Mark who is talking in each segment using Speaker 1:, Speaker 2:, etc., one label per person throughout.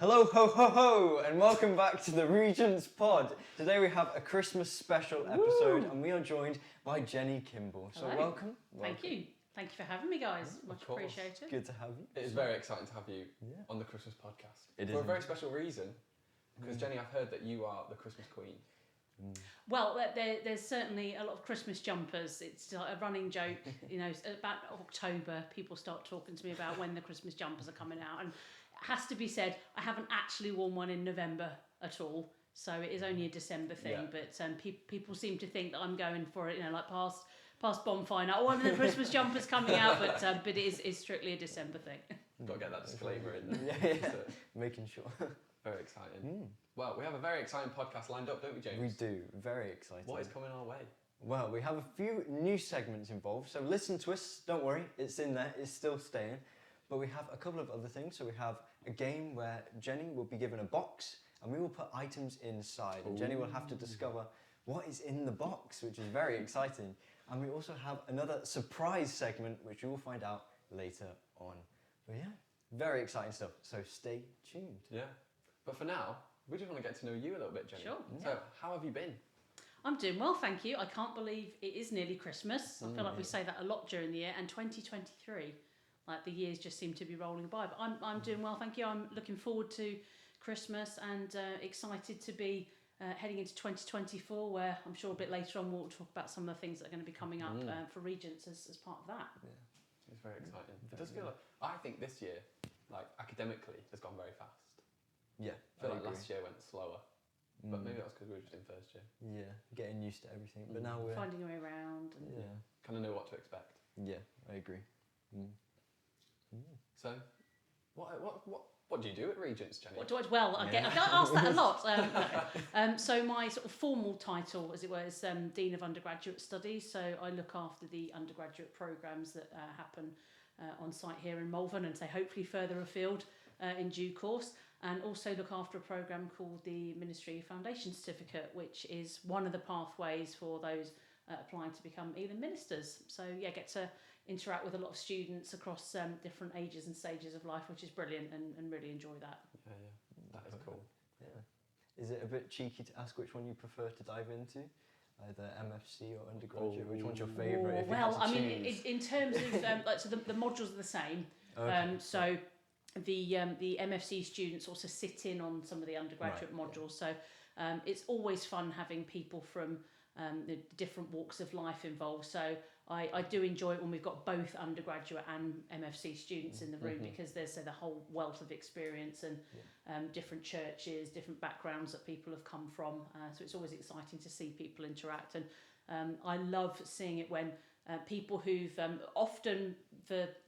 Speaker 1: Hello, ho, ho, ho, and welcome back to the Regents Pod. Today we have a Christmas special episode, and we are joined by Jenny Kimball. So
Speaker 2: Hello.
Speaker 1: welcome.
Speaker 2: Thank you. Thank you for having me, guys. Much
Speaker 3: course.
Speaker 2: appreciated.
Speaker 1: Good to have you.
Speaker 3: It is very exciting to have you on the Christmas podcast.
Speaker 1: It
Speaker 3: For
Speaker 1: is
Speaker 3: a very special reason, because Jenny, I've heard that you are the Christmas queen.
Speaker 2: Well, there's certainly a lot of Christmas jumpers. It's like a running joke. You know, about October, people start talking to me about when the Christmas jumpers are coming out. And it has to be said, I haven't actually worn one in November at all. So it is only a December thing.
Speaker 3: Yeah.
Speaker 2: But people seem to think that I'm going for it, you know, like past bonfire night. Oh, and the Christmas jumper's coming out. But it is strictly a December thing.
Speaker 3: Got to get that disclaimer in there.
Speaker 1: Yeah. Making sure.
Speaker 3: Very exciting. Well, we have a very exciting podcast lined up, don't we, James?
Speaker 1: We do. Very exciting.
Speaker 3: What is coming our way?
Speaker 1: Well, we have a few new segments involved, so listen to us. Don't worry, it's in there. It's still staying. But we have a couple of other things. So we have a game where Jenny will be given a box, and we will put items inside. And Jenny will have to discover what is in the box, which is very exciting. And we also have another surprise segment, which you will find out later on. But yeah, very exciting stuff. So stay tuned.
Speaker 3: Yeah. But for now, we just want to get to know you a little bit, Jenny.
Speaker 2: Sure.
Speaker 3: So, how have you been?
Speaker 2: I'm doing well, thank you. I can't believe it is nearly Christmas. I feel like we say that a lot during the year, and 2023, like the years just seem to be rolling by. But I'm doing well, thank you. I'm looking forward to Christmas and excited to be heading into 2024, where I'm sure a bit later on we'll talk about some of the things that are going to be coming up for Regents as part of that.
Speaker 1: Yeah.
Speaker 3: It's very exciting. It does feel like, I think this year, like academically, has gone very fast.
Speaker 1: Yeah,
Speaker 3: I feel
Speaker 1: I
Speaker 3: like
Speaker 1: agree.
Speaker 3: last year went slower. But maybe that's because we were just in first year.
Speaker 1: Yeah, getting used to everything. But now we're...
Speaker 2: Finding your way around. And
Speaker 1: Yeah,
Speaker 3: Kind of know what to expect.
Speaker 1: yeah, I agree.
Speaker 3: So, what do you do at Regents, Jenny?
Speaker 2: What do I? Well, I get asked that a lot. So my sort of formal title, as it were, is Dean of Undergraduate Studies. So I look after the undergraduate programmes that happen on site here in Malvern, and say hopefully further afield in due course. And also look after a programme called the Ministry Foundation Certificate, which is one of the pathways for those applying to become Elim ministers. So yeah, get to interact with a lot of students across different ages and stages of life, which is brilliant, and really enjoy that.
Speaker 3: Yeah, that is cool.
Speaker 1: Yeah. Is it a bit cheeky to ask which one you prefer to dive into? Either MFC or undergraduate? Which one's your favourite? If
Speaker 2: Well,
Speaker 1: you had to
Speaker 2: I mean,
Speaker 1: choose?
Speaker 2: in terms of like, so the modules are the same.
Speaker 1: Okay.
Speaker 2: So the MFC students also sit in on some of the undergraduate modules. So it's always fun having people from the different walks of life involved. So I do enjoy it when we've got both undergraduate and MFC students in the room, because there's the whole wealth of experience and different churches, different backgrounds that people have come from. So it's always exciting to see people interact. And I love seeing it when people who've often,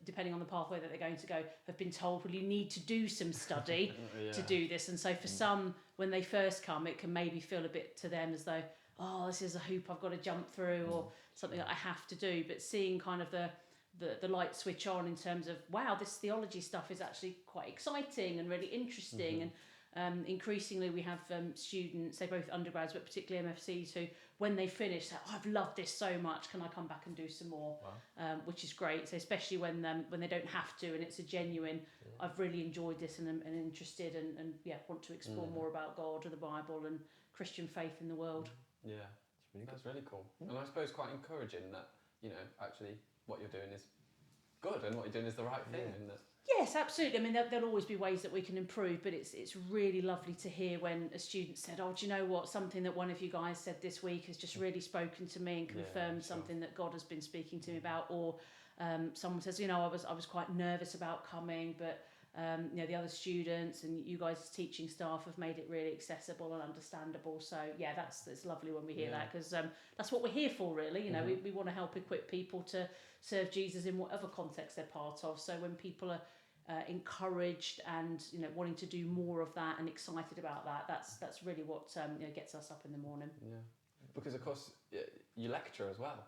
Speaker 2: depending on the pathway that they're going to go, have been told, well, you need to do some study to do this. And so for some, when they first come, it can maybe feel a bit to them as though, oh, this is a hoop I've got to jump through, or something that I have to do. But seeing kind of the light switch on in terms of, wow, this theology stuff is actually quite exciting and really interesting. And increasingly we have students, say both undergrads, but particularly MFCs, who, when they finish, say, oh, I've loved this so much, can I come back and do some more?
Speaker 1: Wow.
Speaker 2: Which is great. So especially when they don't have to, and it's a genuine, I've really enjoyed this and interested and want to explore more about God or the Bible and Christian faith in the world.
Speaker 3: Yeah, that's really cool. And I suppose quite encouraging that, actually what you're doing is good and what you're doing is the right thing. And that...
Speaker 2: Yes, absolutely. I mean, there'll always be ways that we can improve, but it's really lovely to hear when a student said, oh, do you know what, something that one of you guys said this week has just really spoken to me and confirmed something that God has been speaking to me about. Or someone says, I was quite nervous about coming, but the other students and you guys as teaching staff have made it really accessible and understandable. So yeah, it's lovely when we hear that, because that's what we're here for, really. We want to help equip people to serve Jesus in whatever context they're part of. So when people are encouraged and wanting to do more of that and excited about that, that's really what gets us up in the morning.
Speaker 3: Yeah, because of course you lecture as well.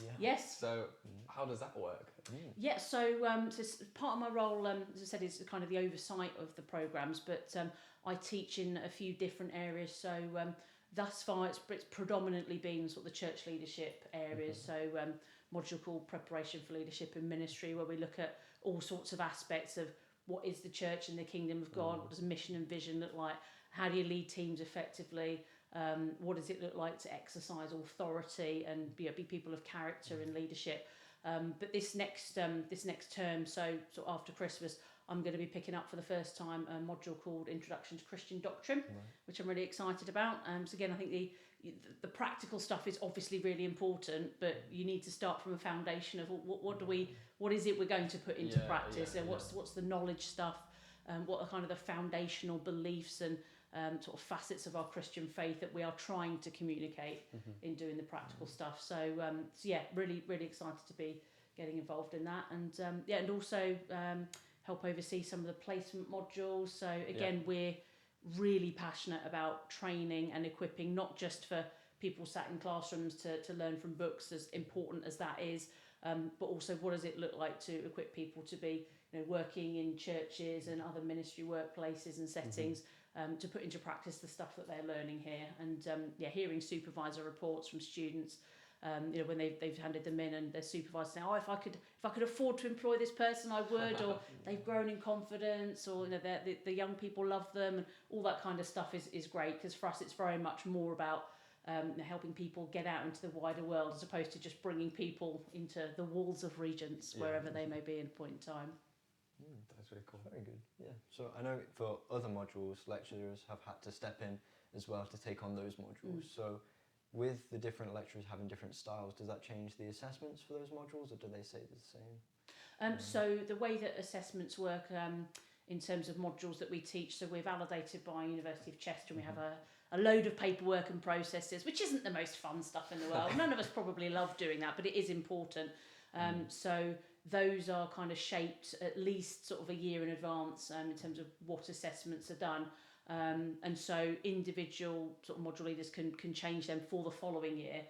Speaker 1: Yeah.
Speaker 2: Yes.
Speaker 3: So how does that work?
Speaker 2: Yeah, so part of my role, as I said, is kind of the oversight of the programmes, but I teach in a few different areas. So thus far, it's predominantly been sort of the church leadership areas. So module called Preparation for Leadership in Ministry, where we look at all sorts of aspects of what is the church and the kingdom of God? What does a mission and vision look like? How do you lead teams effectively? What does it look like to exercise authority and be people of character and leadership? But this next term, so after Christmas, I'm going to be picking up for the first time a module called Introduction to Christian Doctrine, which I'm really excited about. So again, I think the practical stuff is obviously really important, but you need to start from a foundation of what is it we're going to put into practice, and what's the knowledge stuff, what are kind of the foundational beliefs and sort of facets of our Christian faith that we are trying to communicate in doing the practical stuff. So yeah, really excited to be getting involved in that, and and also help oversee some of the placement modules. So again, we're really passionate about training and equipping, not just for people sat in classrooms to learn from books, as important as that is, but also what does it look like to equip people to be working in churches and other ministry workplaces and settings, to put into practice the stuff that they're learning here. And hearing supervisor reports from students, when they've handed them in, and their supervisor saying, if I could afford to employ this person, I would, or they've grown in confidence, or the young people love them, and all that kind of stuff is great, because for us it's very much more about helping people get out into the wider world, as opposed to just bringing people into the walls of Regents, wherever they may be in a point in time.
Speaker 3: That's really cool.
Speaker 1: Very good. Yeah. So I know for other modules, lecturers have had to step in as well to take on those modules. So with the different lecturers having different styles, does that change the assessments for those modules, or do they stay the same?
Speaker 2: So the way that assessments work in terms of modules that we teach, so we're validated by University of Chester, and we have a load of paperwork and processes, which isn't the most fun stuff in the world. None of us probably love doing that, but it is important. So those are kind of shaped at least sort of a year in advance in terms of what assessments are done. And so individual sort of module leaders can change them for the following year.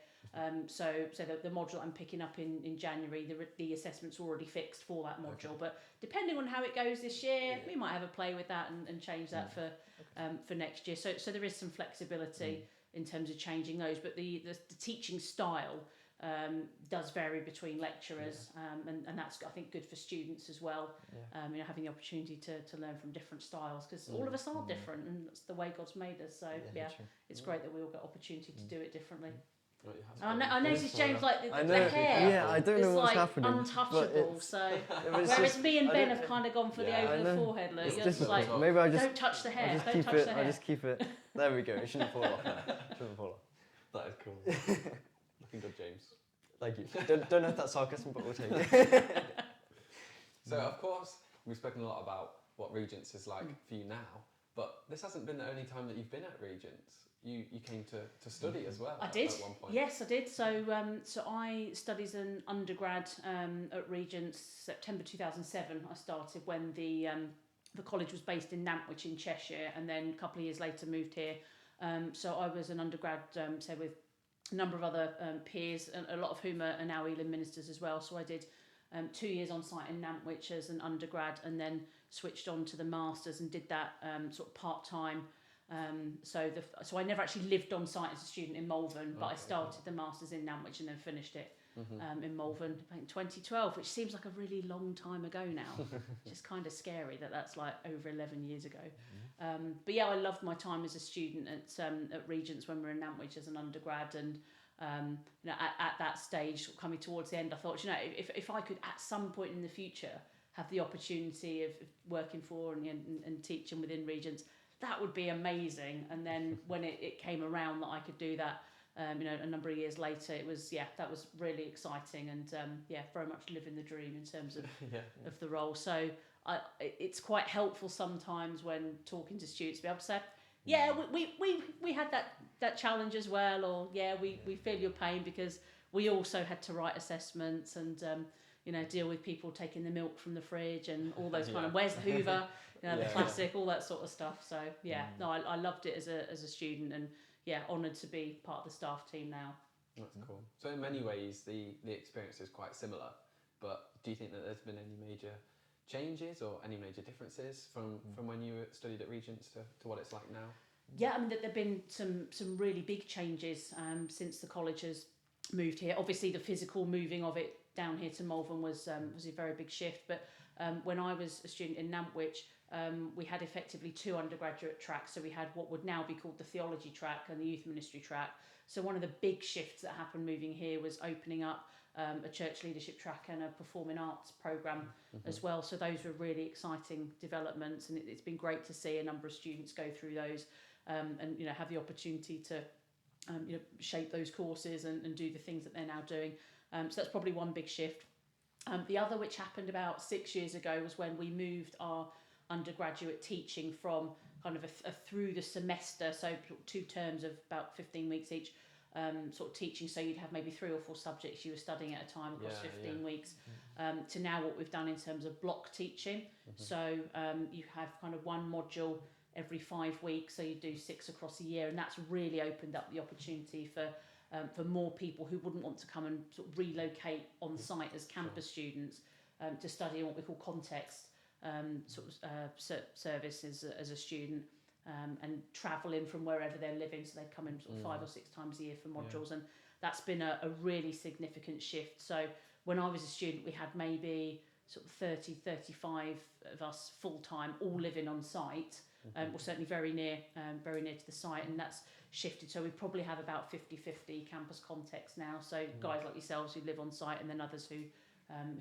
Speaker 2: So the module I'm picking up in January, the assessment's already fixed for that module. But depending on how it goes this year, we might have a play with that and change that for next year. So there is some flexibility in terms of changing those. But the teaching style does vary between lecturers, and that's, I think, good for students as well. Having the opportunity to learn from different styles, because all of us are different, and that's the way God's made us. So it's great that we all get opportunity to do it differently. I noticed James like the hair.
Speaker 1: Yeah, I don't know what's happening.
Speaker 2: Untouchable. So whereas me and Ben have kind of gone for the over the forehead look. You're just like,
Speaker 1: maybe I just
Speaker 2: don't touch the hair.
Speaker 1: I'll just keep it. There we go. It shouldn't fall off. Shouldn't fall off.
Speaker 3: That is cool. Looking good, James.
Speaker 1: Thank you. Don't know if that's sarcasm, but we'll take it.
Speaker 3: So, of course, we've spoken a lot about what Regents is like for you now, but this hasn't been the only time that you've been at Regents. You came to study as well.
Speaker 2: I did.
Speaker 3: At one point.
Speaker 2: Yes, I did. So I studied as an undergrad at Regents. September 2007 I started, when the college was based in Nantwich in Cheshire, and then a couple of years later moved here. So I was an undergrad, with a number of other peers, and a lot of whom are now Elim ministers as well. So I did 2 years on site in Nantwich as an undergrad, and then switched on to the masters and did that sort of part time. So I never actually lived on site as a student in Malvern, but I started the masters in Nantwich and then finished it in Malvern in 2012, which seems like a really long time ago now. Which is kind of scary that that's like over 11 years ago. But yeah, I loved my time as a student at Regents when we were in Nantwich as an undergrad, and at that stage, coming towards the end, I thought, if I could at some point in the future have the opportunity of working for and teaching within Regents, that would be amazing. And then when it came around that I could do that, a number of years later, that was really exciting, and very much living the dream in terms of of the role. So it's quite helpful sometimes when talking to students to be able to say, we had that challenge as well, or we feel your pain, because we also had to write assessments and deal with people taking the milk from the fridge and all those kind of, where's the Hoover, the classic, all that sort of stuff. So I loved it as a student, and honoured to be part of the staff team now.
Speaker 3: That's cool. So in many ways the experience is quite similar, but do you think that there's been any major changes or any major differences from when you studied at Regents to what it's like now? Yeah,
Speaker 2: I mean, there've been some really big changes since the college has moved here. Obviously the physical moving of it down here to Malvern was a very big shift, but when I was a student in Nantwich, we had effectively 2 undergraduate tracks. So we had what would now be called the theology track and the youth ministry track. So one of the big shifts that happened moving here was opening up a church leadership track and a performing arts programme as well. So those were really exciting developments, and it's been great to see a number of students go through those and have the opportunity to shape those courses and do the things that they're now doing. So that's probably one big shift. The other, which happened about 6 years ago, was when we moved our undergraduate teaching from kind of a through the semester, so 2 terms of about 15 weeks each, sort of teaching, so you'd have maybe 3 or 4 subjects you were studying at a time across 15 weeks, to now what we've done in terms of block teaching. So you have kind of one module every 5 weeks, so you do 6 across a year, and that's really opened up the opportunity for more people who wouldn't want to come and sort of relocate on site as campus students to study in what we call context service as a student, and travel in from wherever they're living, so they'd come in sort of 5 or 6 times a year for modules, and that's been a really significant shift. So when I was a student, we had maybe sort of 30-35 of us full-time, all living on site, or certainly very near to the site, and that's shifted. So we probably have about 50-50 campus context now, so guys like yourselves who live on site, and then others who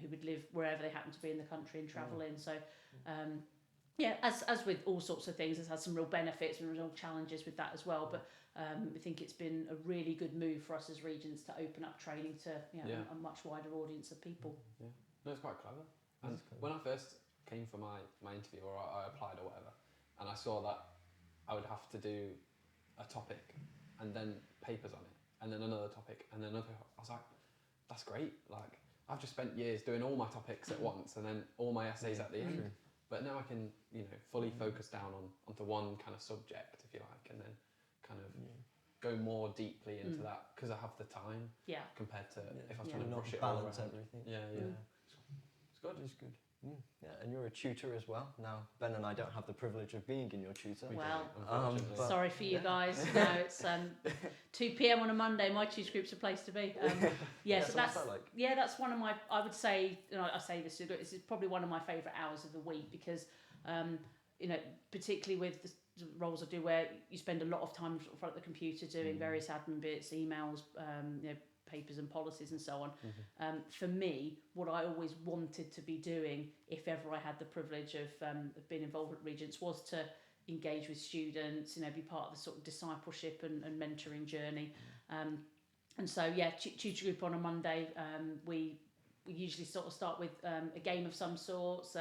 Speaker 2: would live wherever they happen to be in the country and travel in. So as with all sorts of things, it's had some real benefits and real challenges with that as well, but I think it's been a really good move for us as Regents to open up training to a much wider audience of people.
Speaker 3: No, it's quite clever. And when I first came for my interview, or I applied or whatever, and I saw that I would have to do a topic and then papers on it, and then another topic, and then another, I was like, that's great. Like, I've just spent years doing all my topics at once and then all my essays at the end. But now I can, fully focus down onto one kind of subject, if you like, and then kind of go more deeply into that, because I have the time compared to if I was trying to brush it all around.
Speaker 1: Everything.
Speaker 3: It's good.
Speaker 1: It's good. Yeah, and you're a tutor as well. Now, Ben and I don't have the privilege of being in your tutor.
Speaker 2: Well, sorry for you guys. No, it's 2 p.m. on a Monday. My tutor group's a place to be. So that's one of my. I would say, I say this is probably one of my favourite hours of the week, because, particularly with the roles I do, where you spend a lot of time in front of the computer doing various admin bits, emails, papers and policies and so on. For me, what I always wanted to be doing, if ever I had the privilege of being involved at Regents, was to engage with students, be part of the sort of discipleship and mentoring journey. And so, tutor group on a Monday, we usually sort of start with a game of some sorts.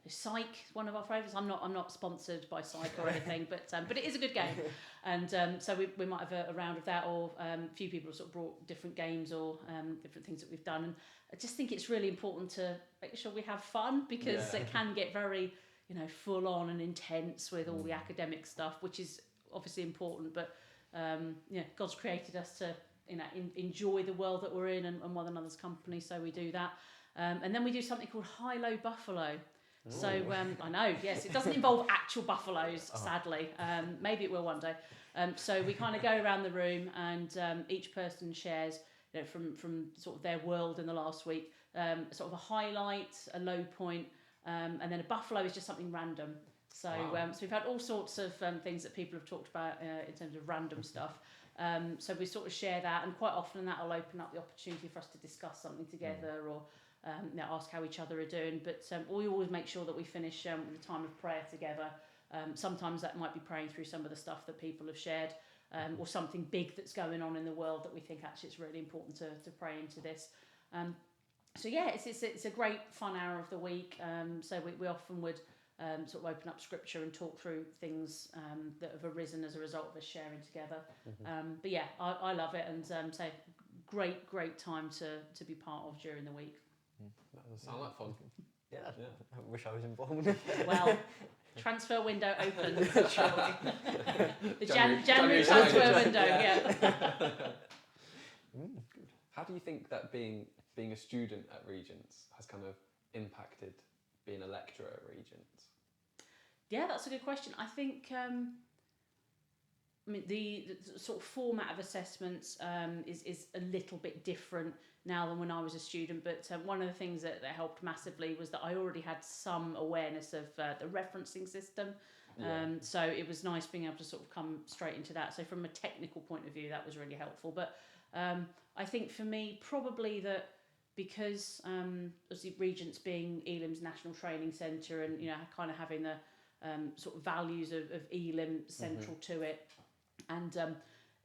Speaker 2: Psych is one of our favourites. I'm not sponsored by Psych or anything, but it is a good game. And so we might have a round of that, or a few people have sort of brought different games or different things that we've done. And I just think it's really important to make sure we have fun, because it can get very, full on and intense with all the academic stuff, which is obviously important. But God's created us to enjoy the world that we're in and one another's company, so we do that. And then we do something called High-Low Buffalo. So I know, yes, it doesn't involve actual buffaloes, sadly. Maybe it will one day. So we kind of go around the room, and each person shares, from sort of their world in the last week, sort of a highlight, a low point, and then a buffalo is just something random. So, so we've had all sorts of things that people have talked about in terms of random stuff. So we sort of share that, and quite often that will open up the opportunity for us to discuss something together, or ask how each other are doing. But we always make sure that we finish with a time of prayer together. Sometimes that might be praying through some of the stuff that people have shared, or something big that's going on in the world that we think actually it's really important to pray into this. It's a great fun hour of the week. So we often would sort of open up scripture and talk through things that have arisen as a result of us sharing together. I love it, and so great time to be part of during the week.
Speaker 3: That does sound like fun.
Speaker 1: Yeah, I wish I was involved.
Speaker 2: Well, transfer window open. The January transfer window.
Speaker 1: Good.
Speaker 3: How do you think that being a student at Regents has kind of impacted being a lecturer at Regents?
Speaker 2: Yeah, that's a good question. I think I mean, the sort of format of assessments is a little bit different now than when I was a student, but one of the things that helped massively was that I already had some awareness of the referencing system. So it was nice being able to sort of come straight into that. So from a technical point of view, that was really helpful. But I think for me, probably that because obviously Regents being Elim's national training centre and, you know, kind of having the sort of values of Elim central to it, and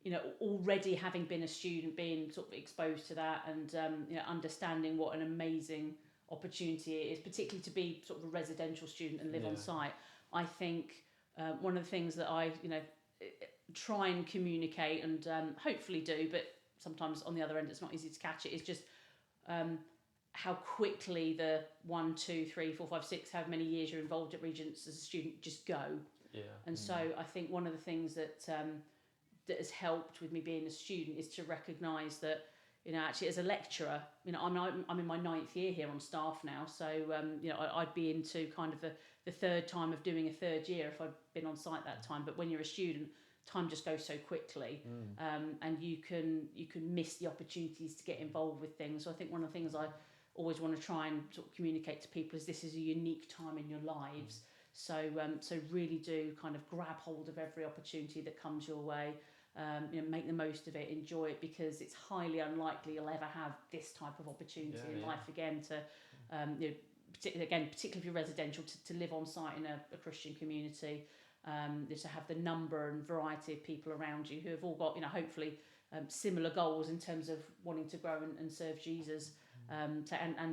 Speaker 2: you know, already having been a student, being sort of exposed to that, and you know, understanding what an amazing opportunity it is, particularly to be sort of a residential student and live on site. I think one of the things that I, you know, try and communicate and hopefully do, but sometimes on the other end it's not easy to catch it, is just how quickly the 1, 2, 3, 4, 5, 6, however many years you're involved at Regents as a student just go. And so I think one of the things that that has helped with me being a student is to recognise that, you know, actually as a lecturer, you know, I'm in my 9th year here on staff now, so you know, I'd be into kind of the third time of doing a third year if I'd been on site that time. But when you're a student, time just goes so quickly, and you can miss the opportunities to get involved with things. So I think one of the things I always want to try and sort of communicate to people is this is a unique time in your lives. So really do kind of grab hold of every opportunity that comes your way. You know, make the most of it, enjoy it, because it's highly unlikely you'll ever have this type of opportunity in life again. To you know, particularly if you're residential, to live on site in a Christian community, to have the number and variety of people around you who have all got, you know, hopefully similar goals in terms of wanting to grow and serve Jesus. And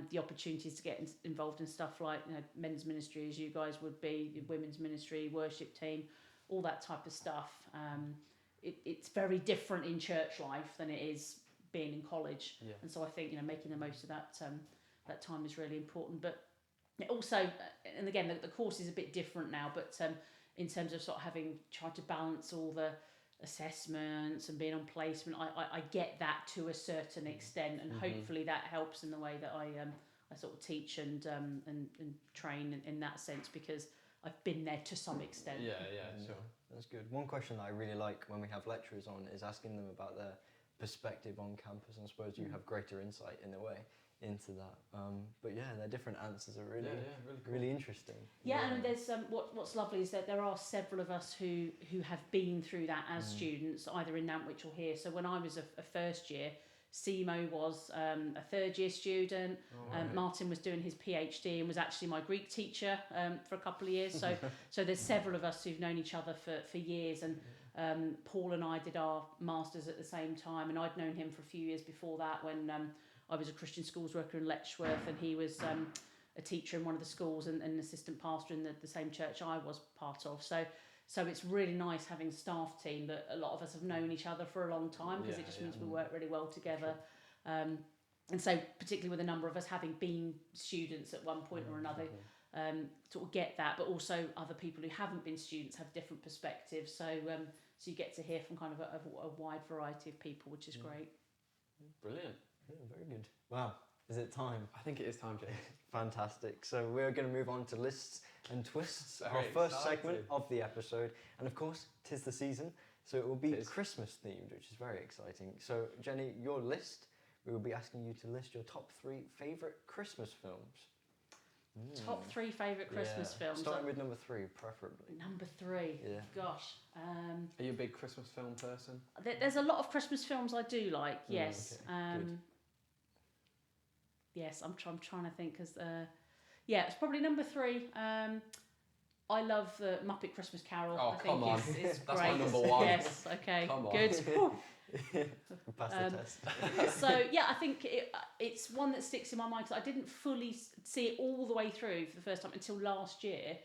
Speaker 2: the opportunities to get involved in stuff like, you know, men's ministry, as you guys would be, the women's ministry, worship team, all that type of stuff. It's very different in church life than it is being in college, and so I think, you know, making the most of that time is really important. But it also, and again, the course is a bit different now, but in terms of sort of having tried to balance all the assessments and being on placement, I get that to a certain extent, and hopefully that helps in the way that I sort of teach and train in that sense, because I've been there to some extent.
Speaker 1: Sure. That's good. One question that I really like when we have lecturers on is asking them about their perspective on campus, and I suppose you have greater insight in a way into that. But yeah, their different answers are really cool. Really interesting.
Speaker 2: And there's what's lovely is that there are several of us who have been through that as students, either in Nantwich or here. So when I was a first year, Simo was a third year student. Martin was doing his PhD and was actually my Greek teacher for a couple of years. So there's several of us who've known each other for years, and Paul and I did our masters at the same time, and I'd known him for a few years before that when I was a Christian schools worker in Letchworth, and he was a teacher in one of the schools and an assistant pastor in the same church I was part of. So it's really nice having a staff team that a lot of us have known each other for a long time, because it just means we work really well together. Sure. And so particularly with a number of us having been students at one point or another, sort of get that, but also other people who haven't been students have different perspectives. So you get to hear from kind of a wide variety of people, which is great.
Speaker 3: Brilliant.
Speaker 1: Yeah, very good. Wow. Is it time?
Speaker 3: I think it is time, James.
Speaker 1: Fantastic. So we're going to move on to lists and twists, our
Speaker 3: Very
Speaker 1: first
Speaker 3: excited.
Speaker 1: segment of the episode. And of course, 'tis the season, so it will be
Speaker 3: Tis.
Speaker 1: Christmas themed, which is very exciting. So Jenny, your list, we will be asking you to list your top 3 favourite Christmas films.
Speaker 2: Top 3 favourite Christmas films.
Speaker 1: Starting with number 3, preferably.
Speaker 2: Number 3.
Speaker 1: Yeah.
Speaker 2: Gosh.
Speaker 3: Are you a big Christmas film person?
Speaker 2: There's a lot of Christmas films I do like. Yes.
Speaker 1: Okay, good.
Speaker 2: Yes, I'm trying to think, because it's probably number 3. I love the Muppet Christmas Carol.
Speaker 3: Oh,
Speaker 2: I think
Speaker 3: come on.
Speaker 2: It's
Speaker 3: That's
Speaker 2: great.
Speaker 3: my number 1.
Speaker 2: Yes. Okay.
Speaker 3: Come on.
Speaker 2: Good.
Speaker 1: Pass the test.
Speaker 2: So yeah, I think it's one that sticks in my mind, because I didn't fully see it all the way through for the first time until last year,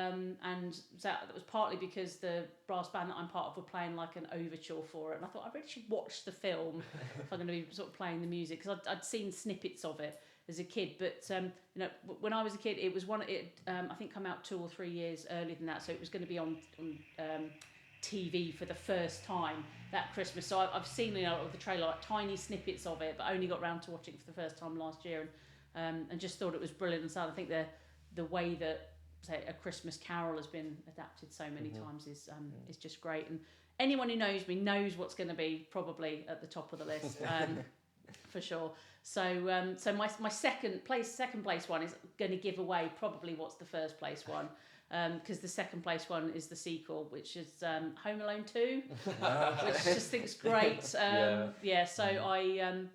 Speaker 2: and that was partly because the brass band that I'm part of were playing like an overture for it, and I thought I really should watch the film if I'm going to be sort of playing the music, because I'd seen snippets of it as a kid, but you know, when I was a kid, it was I think come out 2 or 3 years earlier than that, so it was going to be on TV for the first time that Christmas. So I've seen, you know, the trailer, like tiny snippets of it, but only got round to watching it for the first time last year, and just thought it was brilliant. And so I think the way that say A Christmas Carol has been adapted so many times is just great. And anyone who knows me knows what's going to be probably at the top of the list. For sure. So so my second place one is going to give away probably what's the first place one, because the second place one is the sequel, which is Home Alone 2, which I just think is great. So I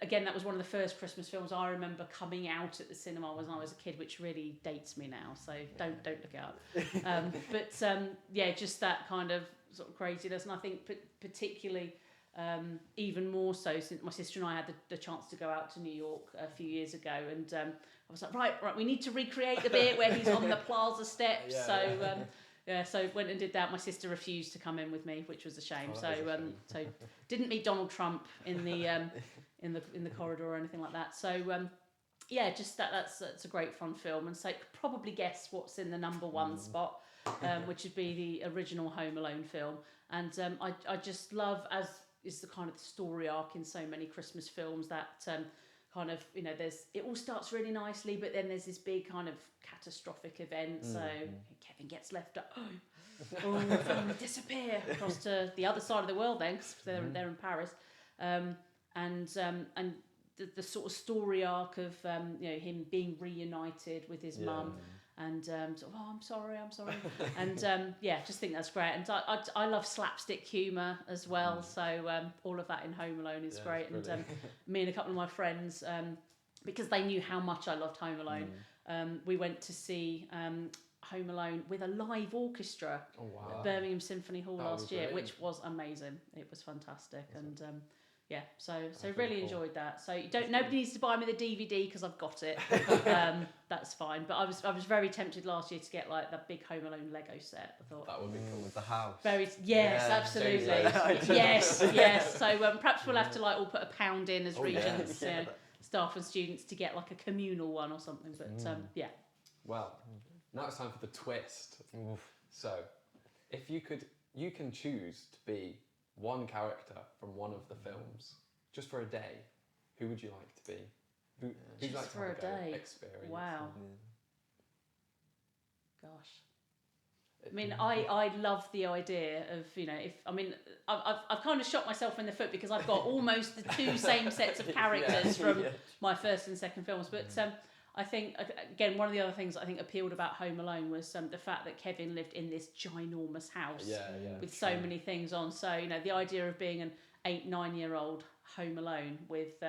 Speaker 2: again, that was one of the first Christmas films I remember coming out at the cinema when I was a kid, which really dates me now, so don't look it up. But just that kind of sort of craziness, and I think particularly even more so since my sister and I had the chance to go out to New York a few years ago, and I was like, right, we need to recreate the bit where he's on the plaza steps. So went and did that. My sister refused to come in with me, which was a shame. So didn't meet Donald Trump in the in the corridor or anything like that. So just that's a great fun film, and so you could probably guess what's in the number one spot, which would be the original Home Alone film. And I just love, as is the kind of story arc in so many Christmas films, that kind of, it all starts really nicely, but then there's this big kind of catastrophic event. So Kevin gets left at home. The family disappear across to the other side of the world then, because they're in Paris. And the sort of story arc of him being reunited with his mum, and I'm sorry, and just think that's great. And I love slapstick humour as well, so all of that in Home Alone is great. And me and a couple of my friends, because they knew how much I loved Home Alone, we went to see Home Alone with a live orchestra at Birmingham Symphony Hall last year, which was amazing. It was fantastic. And so really enjoyed that. So nobody needs to buy me the DVD because I've got it. That's fine. But I was very tempted last year to get like that big Home Alone Lego set. I thought
Speaker 3: that would be cool
Speaker 1: with the house.
Speaker 2: Absolutely. yes. So perhaps we'll have to like all put £1 in as Regents, staff and students, to get like a communal one or something. But
Speaker 3: Well, now it's time for the twist. So, if you can choose to be one character from one of the films just for a day, who would you like to be? Who'd like to have a day experience?
Speaker 2: Wow. Gosh. I mean, I love the idea of, I've kind of shot myself in the foot because I've got almost the two same sets of characters from my first and second films. But I think, again, one of the other things I think appealed about Home Alone was the fact that Kevin lived in this ginormous house with so many things on. So, the idea of being an 8-9-year-old home alone with,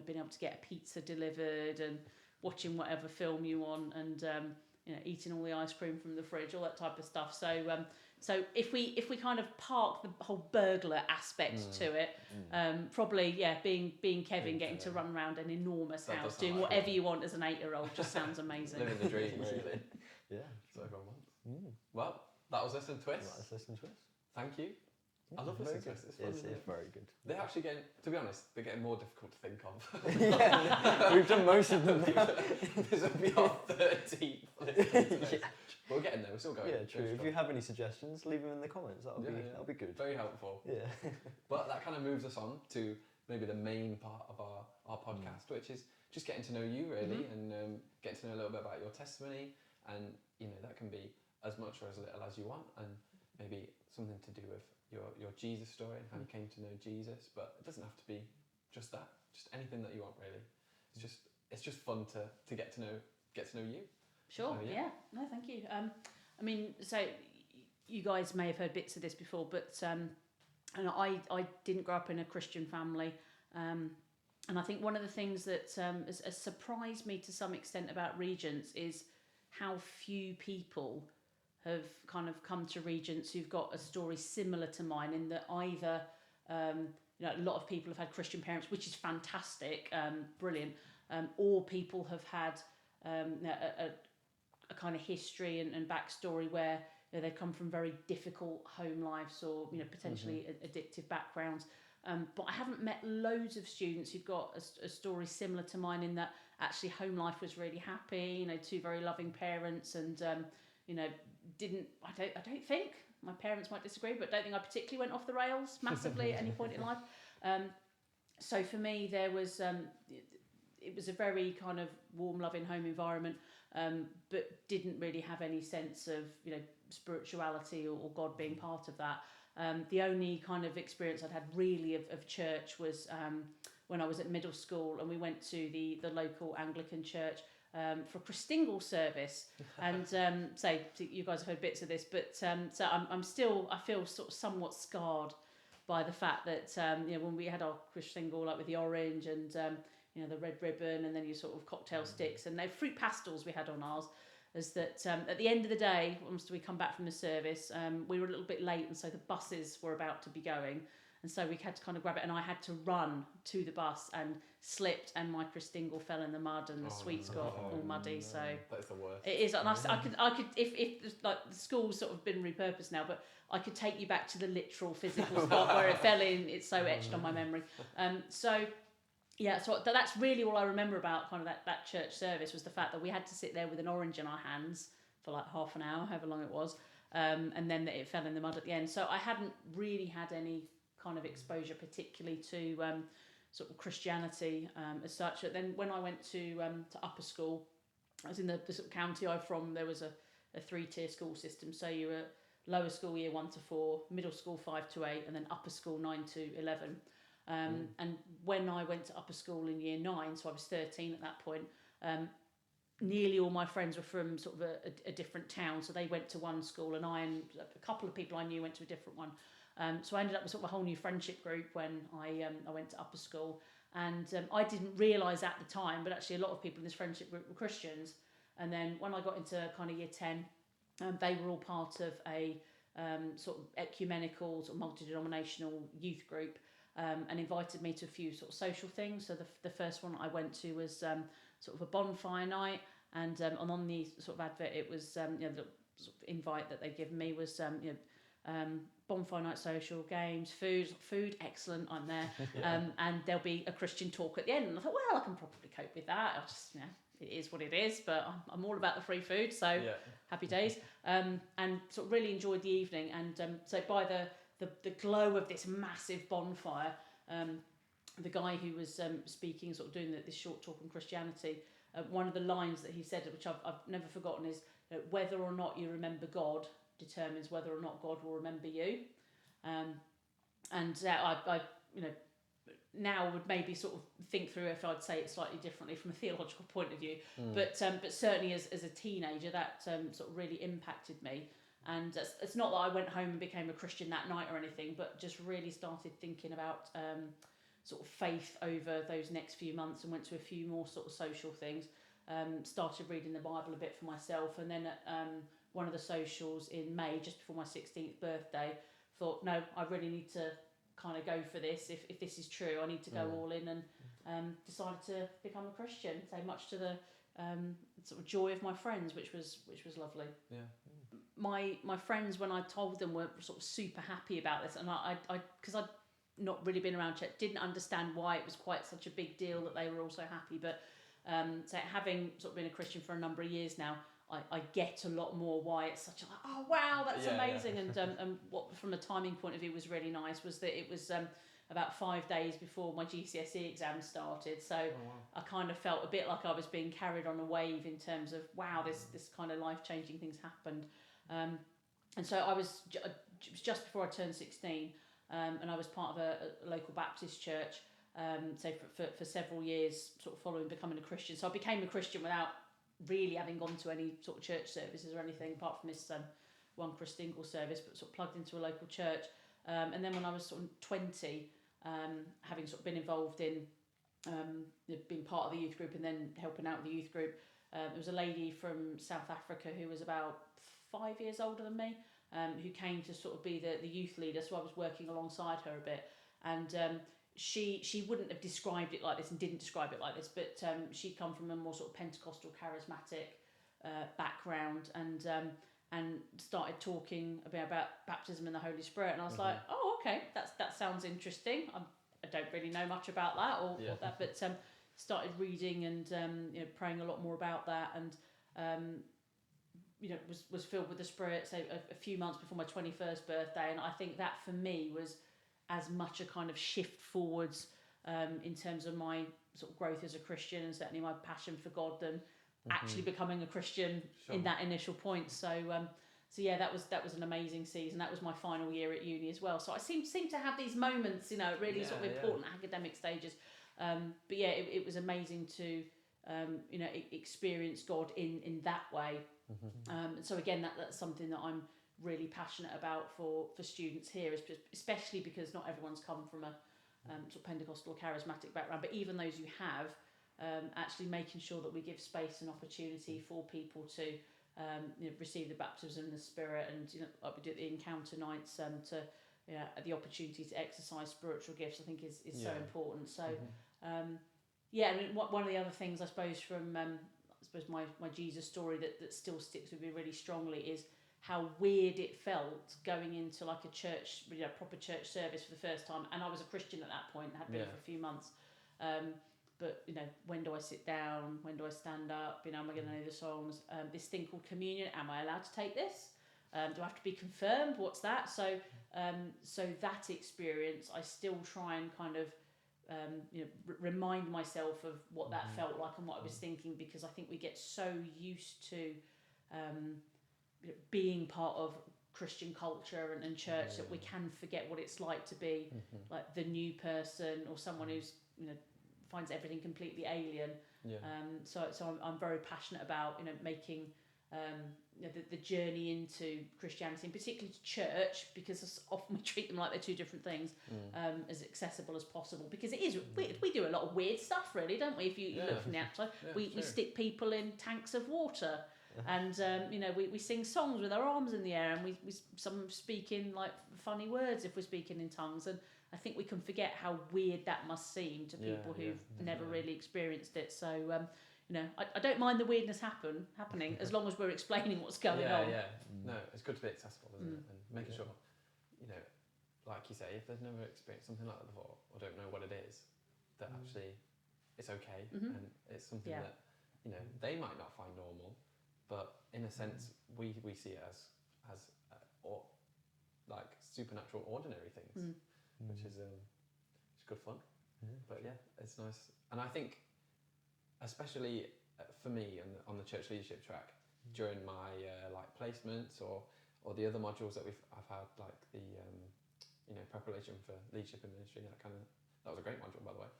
Speaker 2: being able to get a pizza delivered and watching whatever film you want, and, eating all the ice cream from the fridge, all that type of stuff. So if we kind of park the whole burglar aspect to it, probably being Kevin, getting to run around an enormous house, doing whatever you want as an 8-year-old, just sounds amazing.
Speaker 3: Living the dream, really.
Speaker 1: So
Speaker 3: everyone wants. Well, that was Listen Twist. Thank you. I love Listen Twist. It's fun.
Speaker 1: It's very good.
Speaker 3: They're actually getting, to be honest, they're getting more difficult to think of.
Speaker 1: We've done most of them.
Speaker 3: This will be our 13th. We're getting there. We're still going.
Speaker 1: Yeah, true. If you have any suggestions, leave them in the comments. That'll be good.
Speaker 3: Very helpful.
Speaker 1: Yeah.
Speaker 3: But that kind of moves us on to maybe the main part of our podcast, which is just getting to know you, really, and getting to know a little bit about your testimony. And, that can be as much or as little as you want, and maybe something to do with your Jesus story and how you came to know Jesus. But it doesn't have to be just that. Just anything that you want, really. It's just fun to get to know you.
Speaker 2: Sure.
Speaker 3: So,
Speaker 2: No, thank you. I mean, so you guys may have heard bits of this before, but and I didn't grow up in a Christian family, and I think one of the things that has surprised me to some extent about Regents is how few people have kind of come to Regents who've got a story similar to mine, in that either a lot of people have had Christian parents, which is fantastic, brilliant, or people have had a kind of history and backstory where they've come from very difficult home lives, or potentially addictive backgrounds. But I haven't met loads of students who've got a story similar to mine, in that actually home life was really happy. Two very loving parents, and I don't think, my parents might disagree, but don't think I particularly went off the rails massively at any point in life. So for me, there was it was a very kind of warm, loving home environment. but didn't really have any sense of, spirituality or God being part of that. The only kind of experience I'd had really of church was when I was at middle school, and we went to the local Anglican church for a Christingle service. And so you guys have heard bits of this, but so I feel sort of somewhat scarred by the fact that when we had our Christingle, like with the orange and the red ribbon, and then your sort of cocktail sticks and no fruit pastels we had on ours, is that at the end of the day, once we come back from the service, we were a little bit late, and so the buses were about to be going, and so we had to kind of grab it, and I had to run to the bus and slipped, and my Christingle fell in the mud, and the sweets got all muddy. So
Speaker 3: that's the worst.
Speaker 2: it is, and I could if like the school's sort of been repurposed now, but I could take you back to the literal physical spot where it fell in. It's so etched on my memory. So that's really all I remember about kind of that church service, was the fact that we had to sit there with an orange in our hands for like half an hour, however long it was, and then that it fell in the mud at the end. So I hadn't really had any kind of exposure particularly to sort of Christianity as such. But then when I went to upper school, I was in the sort of county I'm from, there was a 3-tier school system. So you were lower school year 1 to 4, middle school 5 to 8, and then upper school 9 to 11. And when I went to upper school in year 9, so I was 13 at that point, nearly all my friends were from sort of a different town. So they went to one school, and I and a couple of people I knew went to a different one. So I ended up with sort of a whole new friendship group when I went to upper school. And I didn't realise at the time, but actually a lot of people in this friendship group were Christians. And then when I got into kind of year 10, they were all part of a sort of ecumenical, sort of multi-denominational youth group. And invited me to a few sort of social things. So the first one I went to was sort of a bonfire night, and on the sort of advert it was the sort of invite that they'd given me was bonfire night, social games, food excellent, I'm there, and there'll be a Christian talk at the end. And I thought, well, I can probably cope with that. I just it is what it is, but I'm all about the free food, so happy days. And sort of really enjoyed the evening, and so by the glow of this massive bonfire, the guy who was speaking, sort of doing this short talk on Christianity, one of the lines that he said, which I've never forgotten, is whether or not you remember God determines whether or not God will remember you. I now would maybe sort of think through if I'd say it slightly differently from a theological point of view, but certainly as a teenager that sort of really impacted me. And it's not that I went home and became a Christian that night or anything, but just really started thinking about sort of faith over those next few months, and went to a few more sort of social things. Started reading the Bible a bit for myself, and then at one of the socials in May, just before my 16th birthday, thought, no, I really need to kind of go for this. If this is true, I need to go all in, and decided to become a Christian. So much to the sort of joy of my friends, which was lovely.
Speaker 3: Yeah.
Speaker 2: My friends, when I told them, were sort of super happy about this, and I because I'd not really been around church, didn't understand why it was quite such a big deal that they were all so happy. But so having sort of been a Christian for a number of years now, I get a lot more why it's such a oh wow, that's amazing. And what from a timing point of view was really nice was that it was about 5 days before my GCSE exam started, so I kind of felt a bit like I was being carried on a wave in terms of wow, this kind of life-changing things happened. And so I was just before I turned 16, and I was part of a local Baptist church, so for several years, sort of following becoming a Christian. So I became a Christian without really having gone to any sort of church services or anything, apart from this one Christingle service, but sort of plugged into a local church. And then when I was sort of 20, having sort of been involved in being part of the youth group and then helping out with the youth group, there was a lady from South Africa who was about 5 years older than me, who came to sort of be the youth leader. So I was working alongside her a bit, and she wouldn't have described it like this and didn't describe it like this, but she'd come from a more sort of Pentecostal charismatic background, and started talking about baptism in the Holy Spirit, and I was like, oh, okay, that sounds interesting. I don't really know much about that or what that, but started reading and praying a lot more about that, and was filled with the Spirit. So a few months before my 21st birthday, and I think that for me was as much a kind of shift forwards in terms of my sort of growth as a Christian, and certainly my passion for God, than actually becoming a Christian in that initial point. So yeah, that was an amazing season. That was my final year at uni as well. So I seem to have these moments, really sort of important academic stages. But yeah, it was amazing to experience God in that way. So again, that's something that I'm really passionate about for students here, especially because not everyone's come from a sort of Pentecostal or charismatic background, but even those who have, actually making sure that we give space and opportunity for people to receive the baptism in the Spirit, and like we do at the encounter nights, to the opportunity to exercise spiritual gifts, I think is so important. So I mean, one of the other things I suppose from my Jesus story that still sticks with me really strongly is how weird it felt going into like a church, proper church service for the first time. And I was a Christian at that point, had been for a few months. But when do I sit down? When do I stand up? Am I going to know the songs? This thing called communion. Am I allowed to take this? Do I have to be confirmed? What's that? So that experience, I still try and kind of remind myself of what that felt like and what I was thinking, because I think we get so used to being part of Christian culture and church that we can forget what it's like to be like the new person or someone who's finds everything completely alien. So I'm very passionate about making the journey into Christianity, and particularly to church, because often we treat them like they're two different things, as accessible as possible, because it is we do a lot of weird stuff, really, don't we? If you look from the outside, we stick people in tanks of water, and we sing songs with our arms in the air, and we some speak in like funny words if we're speaking in tongues, and I think we can forget how weird that must seem to people who've never really experienced it. So I don't mind the weirdness happening as long as we're explaining what's going on.
Speaker 3: No, it's good to be accessible, isn't it? And making sure, like you say, if they've never experienced something like that before or don't know what it is, that actually it's okay, and it's something that they might not find normal, but in a sense we see it as or like supernatural, ordinary things, which is it's good fun. But yeah, it's nice, and I think, especially for me on the church leadership track, during my like placements or the other modules that I've had, like the preparation for leadership and ministry, that was a great module, by the way.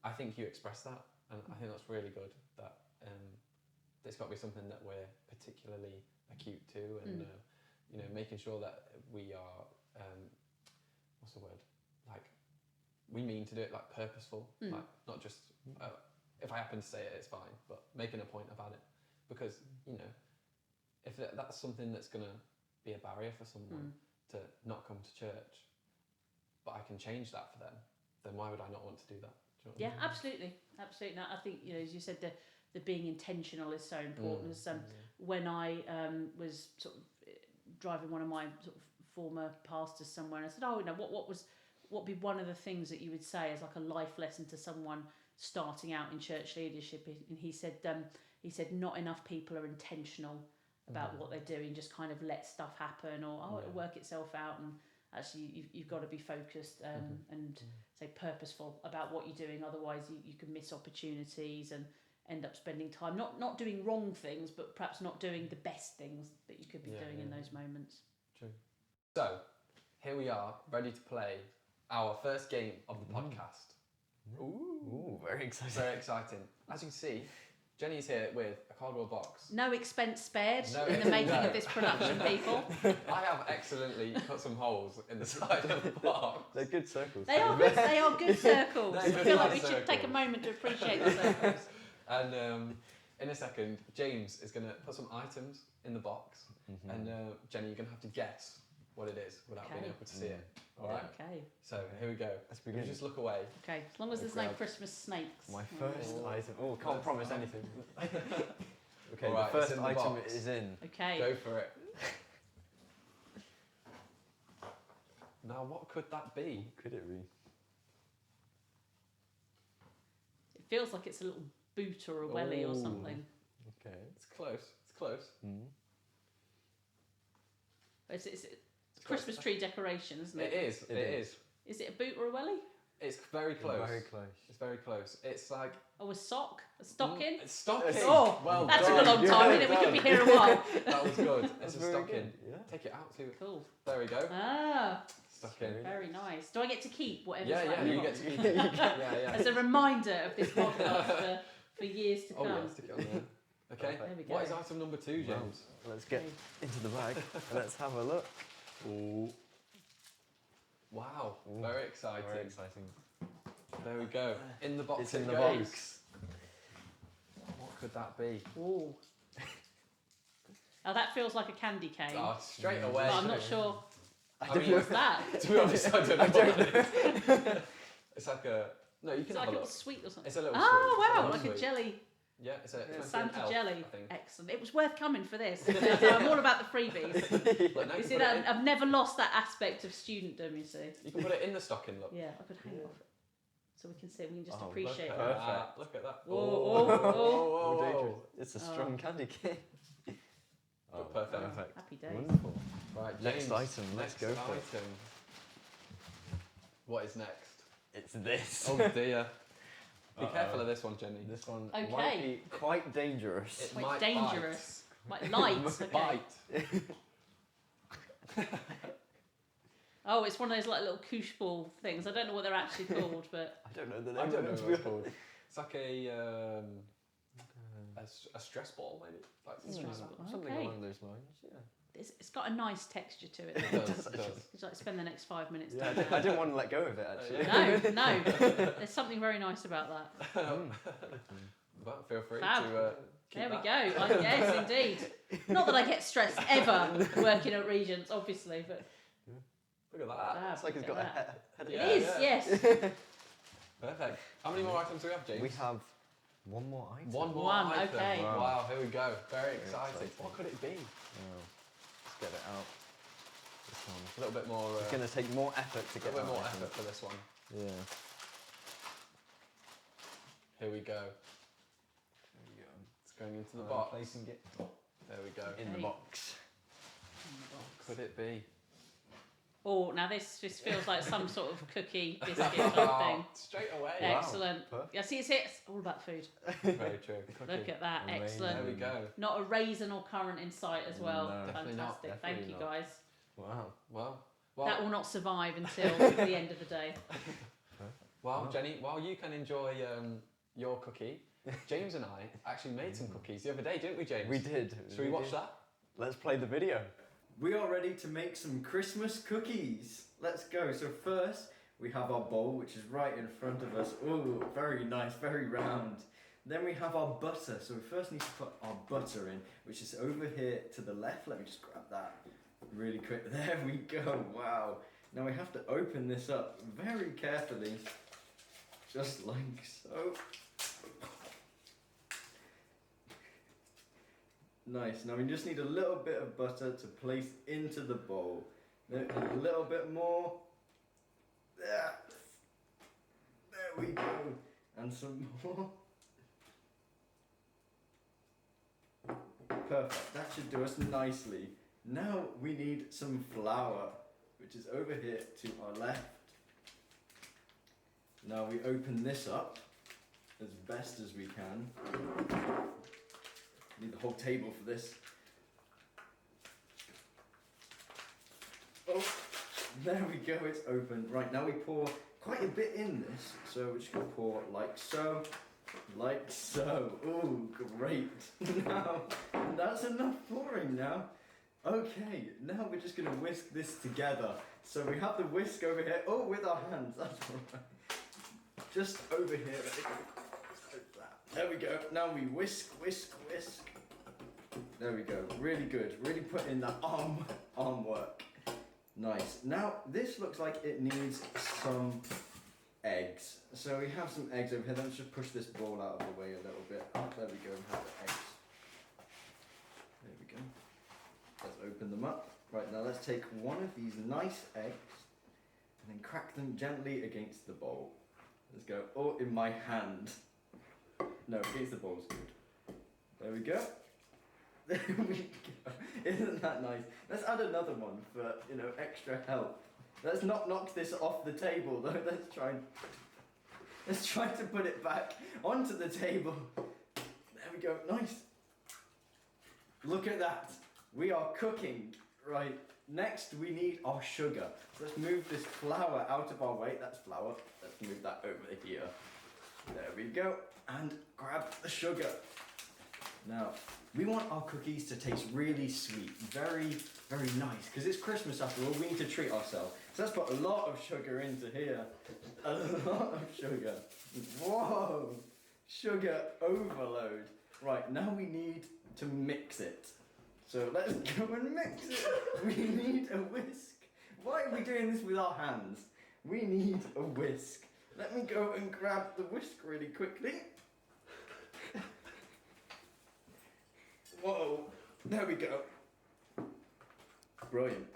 Speaker 3: I think you express that, and I think that's really good. That it's got to be something that we're particularly acute to, and making sure that we are what's the word, like we mean to do it, like purposeful, like not just if I happen to say it, it's fine, but making a point about it, because if that's something that's going to be a barrier for someone to not come to church, but I can change that for them, then why would I not want to do that? Do you know what I mean?
Speaker 2: Absolutely. No, I think as you said, the being intentional is so important. When I was sort of driving one of my sort of former pastors somewhere, and I said, what would be one of the things that you would say as like a life lesson to someone starting out in church leadership? And he said not enough people are intentional about what they're doing, just kind of let stuff happen, or it'll work itself out, and actually you've got to be focused and say purposeful about what you're doing, otherwise you can miss opportunities and end up spending time not doing wrong things, but perhaps not doing the best things that you could be doing in those moments.
Speaker 3: True. So here we are, ready to play our first game of the podcast.
Speaker 1: Ooh, very exciting.
Speaker 3: Very exciting. As you can see, Jenny's here with a cardboard box.
Speaker 2: No expense spared in the making of this production, people.
Speaker 3: I have excellently cut some holes in the side of the box.
Speaker 1: They're good circles.
Speaker 2: They are good circles. I feel like we should
Speaker 3: circles.
Speaker 2: take a moment to appreciate the circles.
Speaker 3: And in a second, James is going to put some items in the box, and Jenny, you're going to have to guess what it is without being able to see it. All right?
Speaker 2: Okay.
Speaker 3: So here we go.
Speaker 1: Let's begin.
Speaker 3: You just look away.
Speaker 2: Okay, as long as there's no Christmas snakes.
Speaker 1: My first item. Oh, can't promise anything. Okay,
Speaker 3: All right,
Speaker 1: the first
Speaker 3: it's in the
Speaker 1: item
Speaker 3: box.
Speaker 1: is in.
Speaker 2: Okay.
Speaker 3: Go for it. Now, what could that be?
Speaker 1: What could it be?
Speaker 2: It feels like it's a little boot or a welly or something.
Speaker 1: Okay.
Speaker 3: It's close. It's close.
Speaker 2: It's Christmas tree decoration, isn't it?
Speaker 3: It is.
Speaker 1: It is.
Speaker 2: Is it a boot or a welly?
Speaker 3: It's very close.
Speaker 1: Very close.
Speaker 3: It's very close. It's like
Speaker 2: Oh, a stocking?
Speaker 3: It's stocking.
Speaker 2: Oh,
Speaker 3: well
Speaker 2: that
Speaker 3: done.
Speaker 2: took a long time, didn't it? We could be here a while.
Speaker 3: That was good. It's
Speaker 1: That's
Speaker 3: a
Speaker 1: very
Speaker 3: stocking.
Speaker 1: good, yeah.
Speaker 3: Take it out too.
Speaker 2: Cool.
Speaker 3: There we go.
Speaker 2: Ah,
Speaker 3: Stocking.
Speaker 2: very nice. Do I get to keep whatever's
Speaker 3: Yeah,
Speaker 2: like
Speaker 3: you
Speaker 2: on?
Speaker 3: get to keep it. Yeah.
Speaker 2: As a reminder of this podcast for years to
Speaker 3: Oh
Speaker 2: come.
Speaker 3: yeah, stick it on there. Okay.
Speaker 2: There we go.
Speaker 3: What is item number 2, James?
Speaker 1: Let's get into the bag and let's have a look. Ooh.
Speaker 3: Wow.
Speaker 1: Ooh.
Speaker 3: Very exciting.
Speaker 1: Very exciting.
Speaker 3: There we go. In the box
Speaker 1: It's
Speaker 3: it
Speaker 1: in the
Speaker 3: goes.
Speaker 1: box.
Speaker 3: What could that be?
Speaker 2: Ooh. Oh, that feels like a candy cane.
Speaker 3: Oh, straight away.
Speaker 2: But I'm not sure.
Speaker 3: I mean,
Speaker 2: What's that?
Speaker 3: to be honest, I don't know. What that is. It's like a. No, you
Speaker 2: It's
Speaker 3: can
Speaker 2: like
Speaker 3: have
Speaker 2: a
Speaker 3: a
Speaker 2: little
Speaker 3: look.
Speaker 2: sweet or something.
Speaker 3: It's a little
Speaker 2: Oh,
Speaker 3: sweet. It's
Speaker 2: wow,
Speaker 3: little
Speaker 2: like a
Speaker 3: sweet.
Speaker 2: jelly.
Speaker 3: Yeah, it's meant to be an
Speaker 2: Santa
Speaker 3: elf,
Speaker 2: jelly.
Speaker 3: I think.
Speaker 2: Excellent. It was worth coming for this. I'm all about the freebies.
Speaker 3: Look, now
Speaker 2: You
Speaker 3: you
Speaker 2: see
Speaker 3: can put
Speaker 2: that?
Speaker 3: it in.
Speaker 2: I've never lost that aspect of studentdom, you see.
Speaker 3: You can put it in the stocking. Look.
Speaker 2: Yeah, I could hang it off it. So we can see, we can just
Speaker 1: Oh,
Speaker 2: appreciate
Speaker 3: Look
Speaker 2: that.
Speaker 3: at
Speaker 1: Perfect.
Speaker 3: that. Look at that.
Speaker 2: Whoa, whoa, whoa.
Speaker 1: Oh,
Speaker 3: whoa.
Speaker 1: dangerous. It's a
Speaker 2: Oh.
Speaker 1: strong candy cane. Oh,
Speaker 3: Perfect.
Speaker 2: Happy days.
Speaker 1: Wonderful.
Speaker 3: Right,
Speaker 1: Next
Speaker 3: James,
Speaker 1: item, let's
Speaker 3: next
Speaker 1: go for it.
Speaker 3: item. What is next?
Speaker 1: It's this.
Speaker 3: Oh dear. Be
Speaker 1: Uh-oh.
Speaker 3: careful of this one, Jenny.
Speaker 1: This one
Speaker 2: Okay.
Speaker 1: might be quite dangerous.
Speaker 3: It
Speaker 2: Quite
Speaker 3: might
Speaker 2: dangerous. Like light. Okay.
Speaker 3: Bite.
Speaker 2: Oh, it's one of those like little koosh ball things. I don't know what they're actually called, but
Speaker 1: I don't know the name
Speaker 3: I don't
Speaker 1: of
Speaker 3: know
Speaker 1: it,
Speaker 3: what
Speaker 1: to be
Speaker 3: it's called.
Speaker 1: honest.
Speaker 3: It's like a stress ball, maybe. Like
Speaker 2: Stress
Speaker 3: something
Speaker 2: ball.
Speaker 3: like
Speaker 1: Something
Speaker 2: Okay.
Speaker 1: along those lines, yeah.
Speaker 2: it's got a nice texture to it.
Speaker 3: that. It does. It does.
Speaker 2: It's like spend the next 5 minutes
Speaker 1: Yeah,
Speaker 2: doing
Speaker 1: I
Speaker 2: that.
Speaker 1: didn't want to let go of it actually.
Speaker 2: No, no. There's something very nice about that.
Speaker 3: But feel free
Speaker 2: Fab.
Speaker 3: to. Keep
Speaker 2: There we
Speaker 3: that.
Speaker 2: go. Yes, indeed. Not that I get stressed ever working at Regents, obviously, but
Speaker 3: Look at that.
Speaker 2: fab,
Speaker 1: It's like it's
Speaker 2: look
Speaker 1: got a
Speaker 2: at that.
Speaker 1: head.
Speaker 2: It
Speaker 3: Yeah,
Speaker 2: is,
Speaker 3: yeah.
Speaker 2: yes.
Speaker 3: Perfect. How many more items do we have, James?
Speaker 1: We have one more item.
Speaker 3: one more
Speaker 2: One,
Speaker 3: item.
Speaker 2: okay.
Speaker 3: Wow. Here we go. Very
Speaker 1: Very
Speaker 3: exciting.
Speaker 1: exciting.
Speaker 3: What could it be?
Speaker 1: Oh, let's get it out. This one.
Speaker 3: A little bit more.
Speaker 1: It's going to take more effort to
Speaker 3: a
Speaker 1: get
Speaker 3: little bit
Speaker 1: out,
Speaker 3: more
Speaker 1: I think.
Speaker 3: effort for this one.
Speaker 1: Yeah.
Speaker 3: Here we go.
Speaker 1: There we go.
Speaker 3: It's going into the
Speaker 1: I'm
Speaker 3: box.
Speaker 1: placing it
Speaker 3: There we go.
Speaker 1: in the
Speaker 2: Okay.
Speaker 1: box.
Speaker 3: Could it be?
Speaker 2: Oh, now this feels like some sort of cookie biscuit type thing.
Speaker 3: Straight away.
Speaker 1: Wow.
Speaker 2: Excellent.
Speaker 1: Perfect.
Speaker 2: Yeah, see, it's all about food.
Speaker 3: Very true.
Speaker 2: Look at that.
Speaker 1: Amazing.
Speaker 2: Excellent.
Speaker 3: There we go.
Speaker 2: Not a raisin or currant in sight as well.
Speaker 1: No.
Speaker 3: Definitely not,
Speaker 2: Fantastic.
Speaker 1: definitely
Speaker 2: Thank you,
Speaker 1: not.
Speaker 2: guys.
Speaker 1: Wow.
Speaker 3: Well,
Speaker 2: That will not survive until the end of the day.
Speaker 3: well,
Speaker 1: Wow.
Speaker 3: Jenny, while you can enjoy your cookie, James and I actually made some cookies the other day, didn't we, James?
Speaker 1: We did.
Speaker 3: Should we watch that?
Speaker 1: Let's play the video. We are ready to make some Christmas cookies. Let's go. So first, we have our bowl, which is right in front of us. Ooh, very nice, very round. Then we have our butter. So we first need to put our butter in, which is over here to the left. Let me just grab that really quick. There we go. Wow. Now we have to open this up very carefully, just like so. Nice. Now we just need a little bit of butter to place into the bowl. Then a little bit more. There. There we go. And some more. Perfect. That should do us nicely. Now we need some flour, which is over here to our left. Now we open this up as best as we can. Need the whole table for this. Oh, there we go, it's open. Right, now we pour quite a bit in this. So we're just gonna pour like so, like so. Oh, great. Now, that's enough pouring now. Okay, now we're just gonna whisk this together. So we have the whisk over here. Oh, with our hands, that's alright. Just over here, ready? Like that. There we go. Now we whisk, whisk, whisk. There we go. Really good. Really put in that arm work. Nice. Now this looks like it needs some eggs. So we have some eggs over here. Let's just push this bowl out of the way a little bit. There we go. We have the eggs. There we go. Let's open them up. Right, now let's take one of these nice eggs and then crack them gently against the bowl. Let's go. Oh, in my hand. No, against the bowl's good. There we go. There we go. Isn't that nice? Let's add another one for, extra help. Let's not knock this off the table though. Let's try to put it back onto the table. There we go, nice. Look at that. We are cooking. Right, next we need our sugar. Let's move this flour out of our way. That's flour. Let's move that over here. There we go. And grab the sugar. Now, we want our cookies to taste really sweet, very, very nice, because it's Christmas after all, we need to treat ourselves. So let's put a lot of sugar into here. A lot of sugar. Whoa! Sugar overload. Right, now we need to mix it. So let's go and mix it. We need a whisk. Why are we doing this with our hands? We need a whisk. Let me go and grab the whisk really quickly. Whoa, there we go. Brilliant.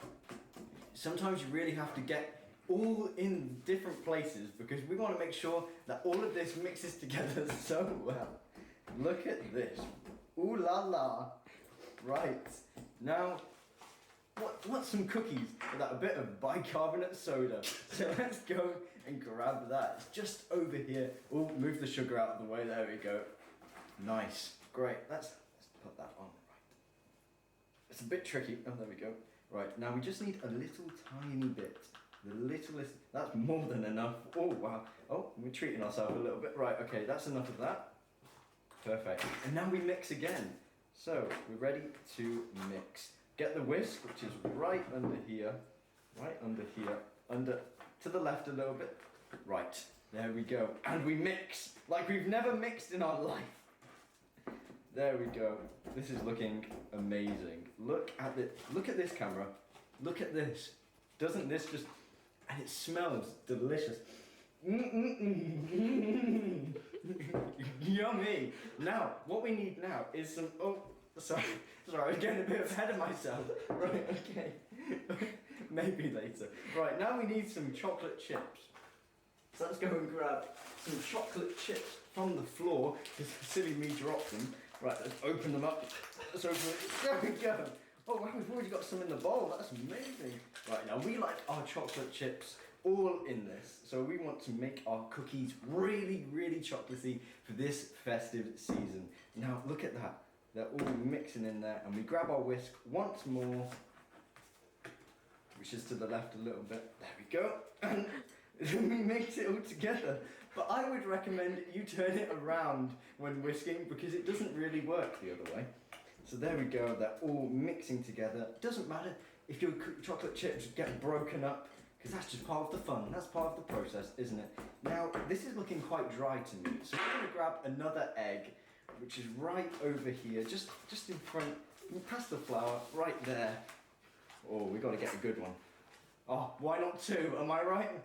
Speaker 1: Sometimes you really have to get all in different places because we want to make sure that all of this mixes together so well. Look at this. Ooh la la. Right, now, what's some cookies without a bit of bicarbonate soda? So let's go and grab that. It's just over here. Oh, move the sugar out of the way. There we go. Nice, great. Let's put that on. Right. It's a bit tricky. Oh, there we go. Right, now we just need a little tiny bit. The littlest. That's more than enough. Oh wow. Oh, we're treating ourselves a little bit. Right. Okay, that's enough of that. Perfect. And now we mix again. So, we're ready to mix. Get the whisk, which is right under here, under, to the left a little bit. Right, there we go. And we mix, like we've never mixed in our life. There we go. This is looking amazing. Look at this camera. Look at this. Doesn't this just, and it smells delicious. Yummy. Now, what we need now is some, sorry, I was getting a bit ahead of myself. Right, okay. Maybe later. Right, now we need some chocolate chips. So let's go and grab some chocolate chips from the floor, because silly me dropped them. Right, let's open them up. Let's open it. There we go. Oh wow, we've already got some in the bowl. That's amazing. Right, now we like our chocolate chips all in this. So we want to make our cookies really, really chocolatey for this festive season. Now look at that. They're all mixing in there and we grab our whisk once more, which is to the left a little bit. There we go. And we mix it all together. But I would recommend you turn it around when whisking because it doesn't really work the other way. So there we go. They're all mixing together. Doesn't matter if your chocolate chips get broken up, because that's just part of the fun. That's part of the process, isn't it? Now, this is looking quite dry to me. So we're going to grab another egg, which is right over here, just in front, past the flour, right there. Oh, we've got to get a good one. Oh, why not two? Am I right?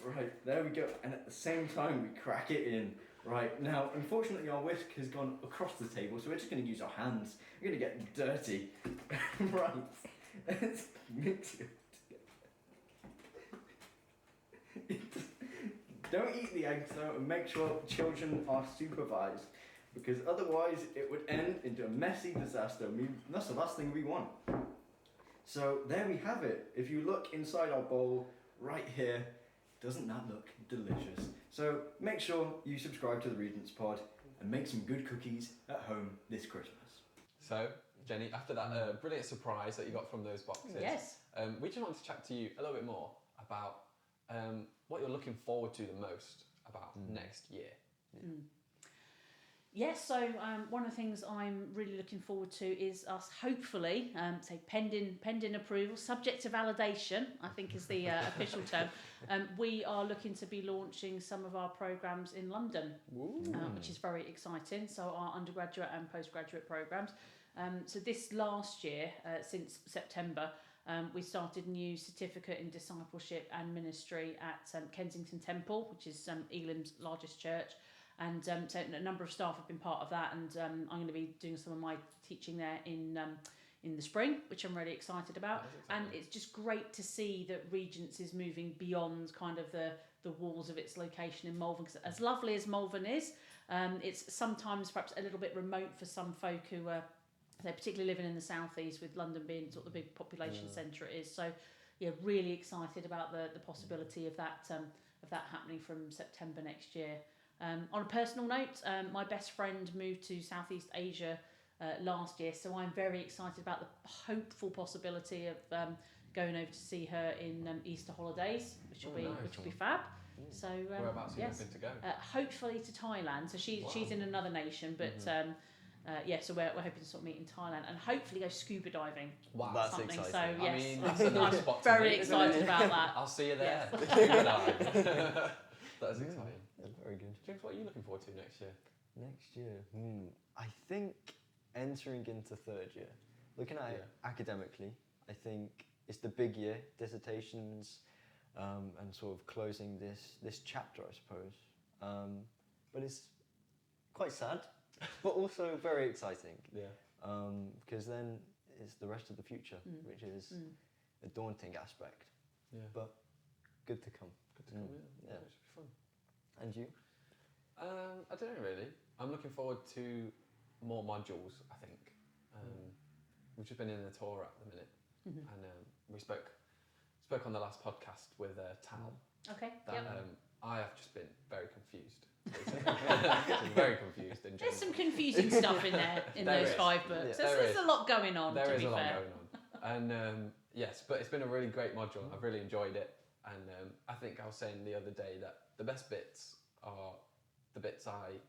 Speaker 1: Right, there we go. And at the same time, we crack it in. Right, now, unfortunately, our whisk has gone across the table, so we're just going to use our hands. We're going to get dirty. Right, let's mix it. Don't eat the eggs though, and make sure children are supervised, because otherwise it would end into a messy disaster. That's the last thing we want. So there we have it. If you look inside our bowl right here, doesn't that look delicious? So make sure you subscribe to the Regents Pod and make some good cookies at home this Christmas.
Speaker 3: So, Jenny, after that brilliant surprise that you got from those boxes,
Speaker 2: Yes.
Speaker 3: We just wanted to chat to you a little bit more about what you're looking forward to the most about next year.
Speaker 2: Yes, so one of the things I'm really looking forward to is us hopefully, say pending approval, subject to validation, I think is the official term, we are looking to be launching some of our programmes in London, which is very exciting, so our undergraduate and postgraduate programmes. So this last year, since September, we started a new certificate in discipleship and ministry at Kensington Temple, which is Elam's largest church. And so a number of staff have been part of that, and I'm going to be doing some of my teaching there in the spring, which I'm really excited about. And it's just great to see that Regents is moving beyond kind of the walls of its location in Malvern. Because as lovely as Malvern is, it's sometimes perhaps a little bit remote for some folk who are, they're particularly living in the southeast, with London being sort of the big population centre it is. So yeah, really excited about the possibility of that happening from September next year. On a personal note, my best friend moved to Southeast Asia last year, so I'm very excited about the hopeful possibility of going over to see her in Easter holidays, which will be fab. So
Speaker 3: whereabouts are you
Speaker 2: yes,
Speaker 3: hoping to go?
Speaker 2: hopefully to Thailand. So she's in another nation, but yeah, so we're hoping to sort of meet in Thailand and hopefully go scuba diving.
Speaker 3: Wow,
Speaker 1: that's
Speaker 2: something.
Speaker 1: exciting.
Speaker 2: So yes,
Speaker 3: I mean, that's a nice spot to
Speaker 2: very
Speaker 3: meet, isn't
Speaker 2: excited
Speaker 3: it?
Speaker 2: about that.
Speaker 3: I'll see you there.
Speaker 2: Yes.
Speaker 3: Scuba dive. That is exciting.
Speaker 1: Yeah, very good.
Speaker 3: James, what are you looking forward to next year?
Speaker 1: Next year, I think entering into third year, looking at it academically, I think it's the big year, dissertations, and sort of closing this chapter, I suppose. But it's quite sad, but also very exciting.
Speaker 3: Yeah.
Speaker 1: Because then it's the rest of the future, which is a daunting aspect.
Speaker 3: Yeah.
Speaker 1: But good to come.
Speaker 3: Good to come. Yeah. It should be fun.
Speaker 1: And you?
Speaker 3: I don't know really. I'm looking forward to more modules. I think we've just been in the tour at the minute, and we spoke on the last podcast with Tal.
Speaker 2: Okay.
Speaker 3: That I have just been very confused. Very confused in general.
Speaker 2: There's some confusing stuff in there in
Speaker 3: There
Speaker 2: those
Speaker 3: is.
Speaker 2: 5 books.
Speaker 3: Yeah,
Speaker 2: There's a lot going on.
Speaker 3: There
Speaker 2: to
Speaker 3: is
Speaker 2: be
Speaker 3: a lot
Speaker 2: fair.
Speaker 3: going on, and yes, but it's been a really great module. I've really enjoyed it, and I think I was saying the other day that the best bits are the bits I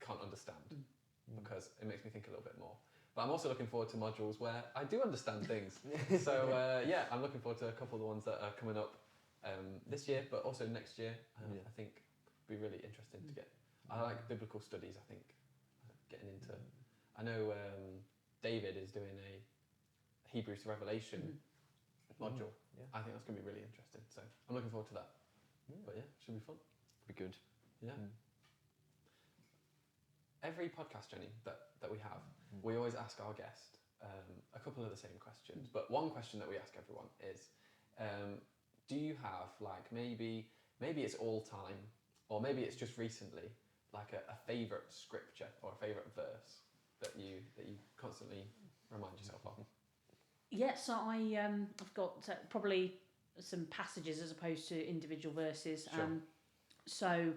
Speaker 3: can't understand because it makes me think a little bit more. But I'm also looking forward to modules where I do understand things. So yeah, I'm looking forward to a couple of the ones that are coming up this year, but also next year. I think it'd be really interesting to get. I like biblical studies. I think getting into. I know David is doing a Hebrews to Revelation module.
Speaker 1: Yeah.
Speaker 3: I think that's going to be really interesting. So I'm looking forward to that. But yeah, should be fun.
Speaker 1: Be good.
Speaker 3: Yeah. Every podcast, Jenny, that we have, we always ask our guest a couple of the same questions. But one question that we ask everyone is, do you have like maybe it's all time, or maybe it's just recently, like a favourite scripture or a favourite verse that you constantly remind yourself of?
Speaker 2: Yeah, so I've got probably some passages as opposed to individual verses.
Speaker 3: Sure.
Speaker 2: So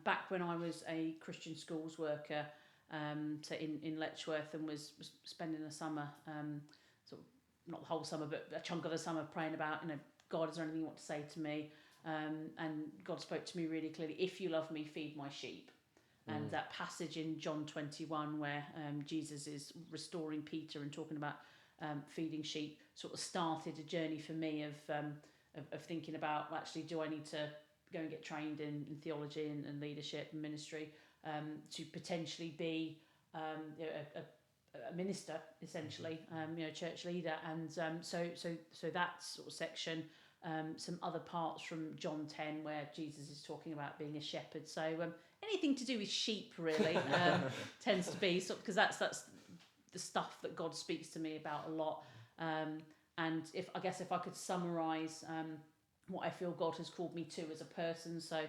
Speaker 2: back when I was a Christian schools worker, so in Letchworth, and was spending the summer, sort of not the whole summer, but a chunk of the summer, praying about, God, is there anything you want to say to me? And God spoke to me really clearly. If you love me, feed my sheep. And that passage in John 21 where Jesus is restoring Peter and talking about feeding sheep sort of started a journey for me of thinking about, actually, do I need to go and get trained in theology and leadership and ministry to potentially be a minister, essentially, church leader. And so that sort of section, some other parts from John 10 where Jesus is talking about being a shepherd. So anything to do with sheep really tends to be sort of, because that's the stuff that God speaks to me about a lot. And if I could summarise what I feel God has called me to as a person, so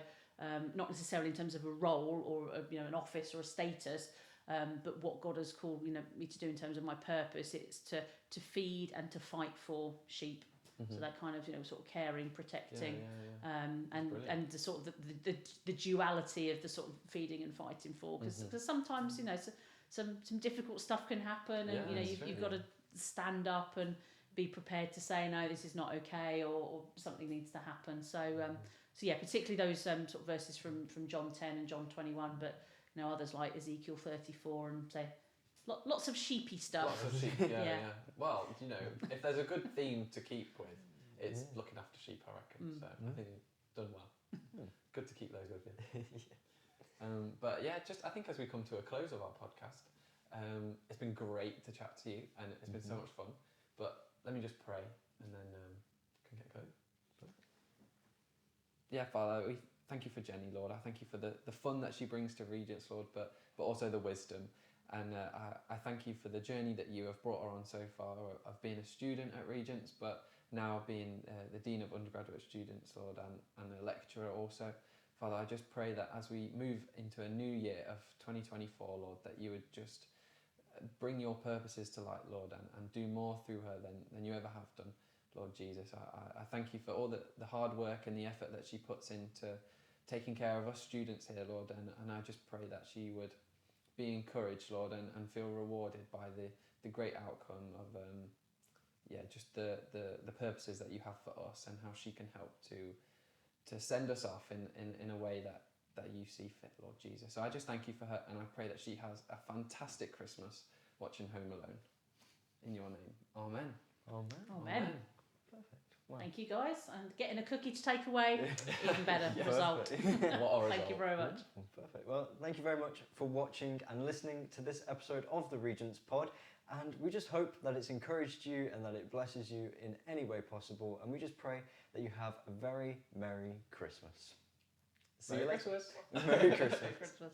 Speaker 2: not necessarily in terms of a role or an office or a status, but what God has called me to do in terms of my purpose, it's to feed and to fight for sheep. So that kind of sort of caring, protecting, and the sort of the duality of the sort of feeding and fighting for, because sometimes some difficult stuff can happen, and you've got to stand up and be prepared to say, no, this is not okay, or something needs to happen. So yeah, particularly those sort of verses from John 10 and John 21, but others like Ezekiel 34 and say lots of sheepy stuff.
Speaker 3: Lots of sheep, yeah. Well, if there's a good theme to keep with, it's looking after sheep, I reckon. So I think you've done well. Good to keep those with you. But yeah, I think as we come to a close of our podcast, it's been great to chat to you, and it's been so much fun. But let me just pray, and then can get going. Yeah, Father, we thank you for Jenny, Lord. I thank you for the fun that she brings to Regents, Lord, but also the wisdom. And I thank you for the journey that you have brought her on so far of being a student at Regents, but now being the Dean of Undergraduate Students, Lord, and a lecturer also. Father, I just pray that as we move into a new year of 2024, Lord, that you would just bring your purposes to light, Lord, and do more through her than you ever have done. Lord Jesus. I thank you for all the hard work and the effort that she puts into taking care of us students here, Lord, and I just pray that she would be encouraged, Lord, and feel rewarded by the great outcome of just the purposes that you have for us, and how she can help to send us off in a way that you see fit, Lord Jesus. So I just thank you for her, and I pray that she has a fantastic Christmas watching Home Alone. In your name, amen.
Speaker 1: Amen.
Speaker 2: Amen.
Speaker 1: Perfect. Wow.
Speaker 2: Thank you, guys, and getting a cookie to take away, even better
Speaker 1: Yeah,
Speaker 2: result.
Speaker 3: What a result.
Speaker 2: Thank you very much.
Speaker 1: Perfect. Well, thank you very much for watching and listening to this episode of the Regents Pod. And we just hope that it's encouraged you and that it blesses you in any way possible. And we just pray that you have a very Merry Christmas. See you later.
Speaker 3: Christmas.
Speaker 1: Merry Christmas.
Speaker 2: Merry Christmas.